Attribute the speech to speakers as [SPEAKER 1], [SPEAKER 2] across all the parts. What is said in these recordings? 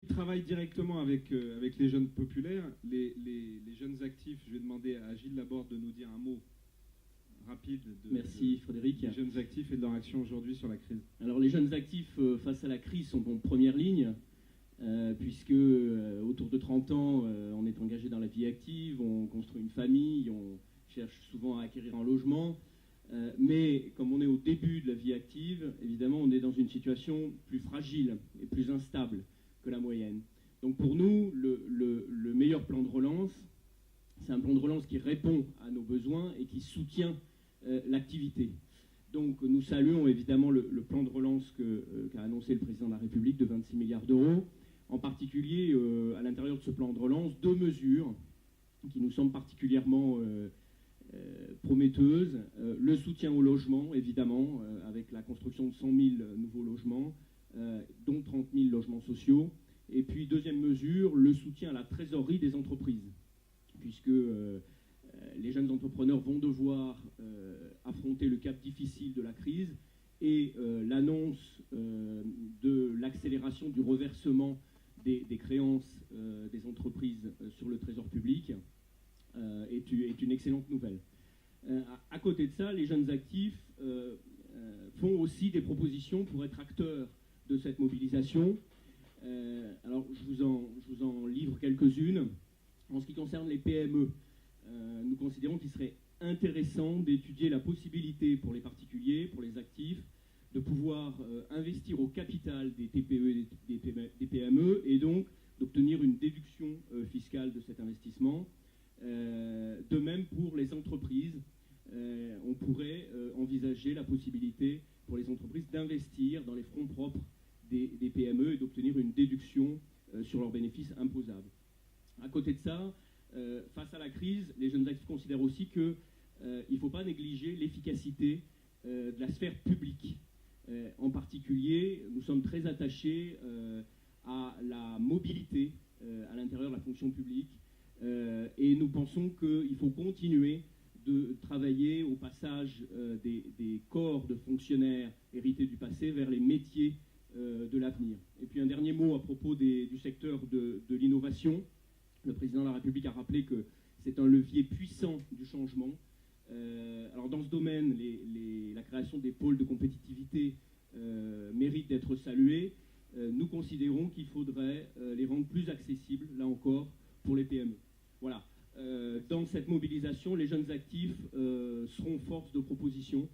[SPEAKER 1] Travaille directement avec les jeunes populaires, les jeunes actifs. Je vais demander à Gilles Laborde de nous dire un mot rapide
[SPEAKER 2] Merci Frédéric.
[SPEAKER 1] des jeunes actifs et de leur action aujourd'hui sur la crise.
[SPEAKER 2] Alors les jeunes actifs face à la crise sont en première ligne, puisque autour de 30 ans, on est engagé dans la vie active, on construit une famille, on cherche souvent à acquérir un logement. Mais comme on est au début de la vie active, évidemment, on est dans une situation plus fragile et plus instable que la moyenne. Donc pour nous, le meilleur plan de relance, c'est un plan de relance qui répond à nos besoins et qui soutient l'activité. Donc nous saluons évidemment le plan de relance qu'a annoncé le président de la République de 26 milliards d'euros. En particulier, à l'intérieur de ce plan de relance, deux mesures qui nous semblent particulièrement prometteuse, le soutien au logement, évidemment, avec la construction de 100 000 nouveaux logements, dont 30 000 logements sociaux. Et puis, deuxième mesure, le soutien à la trésorerie des entreprises, puisque les jeunes entrepreneurs vont devoir affronter le cap difficile de la crise et l'annonce de l'accélération du reversement des créances des entreprises sur le trésor public est une excellente nouvelle. À côté de ça, les jeunes actifs font aussi des propositions pour être acteurs de cette mobilisation. Alors, je vous en livre quelques-unes. En ce qui concerne les PME, nous considérons qu'il serait intéressant d'étudier la possibilité pour les particuliers, pour les actifs, de pouvoir investir au capital des TPE et des PME et donc d'obtenir une déduction fiscale de cet investissement. De même pour les entreprises, on pourrait envisager la possibilité pour les entreprises d'investir dans les fonds propres des PME et d'obtenir une déduction sur leurs bénéfices imposables. À côté de ça, face à la crise, les jeunes actifs considèrent aussi qu'il ne faut pas négliger l'efficacité de la sphère publique. En particulier, nous sommes très attachés à la mobilité à l'intérieur de la fonction publique. Et nous pensons qu'il faut continuer de travailler au passage des corps de fonctionnaires hérités du passé vers les métiers de l'avenir. Et puis un dernier mot à propos du secteur de l'innovation. Le président de la République a rappelé que c'est un levier puissant du changement. Alors dans ce domaine, la création des pôles de compétitivité mérite d'être saluée. Nous considérons qu'il faudrait les rendre plus accessibles, là encore, pour les PME. Voilà. Dans cette mobilisation, les jeunes actifs seront force de proposition.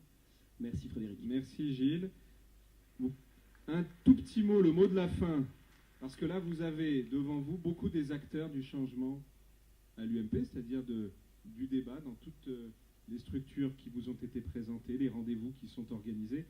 [SPEAKER 2] Merci Frédéric.
[SPEAKER 1] Merci Gilles. Un tout petit mot, le mot de la fin, parce que là vous avez devant vous beaucoup des acteurs du changement à l'UMP, c'est-à-dire du débat dans toutes les structures qui vous ont été présentées, les rendez-vous qui sont organisés.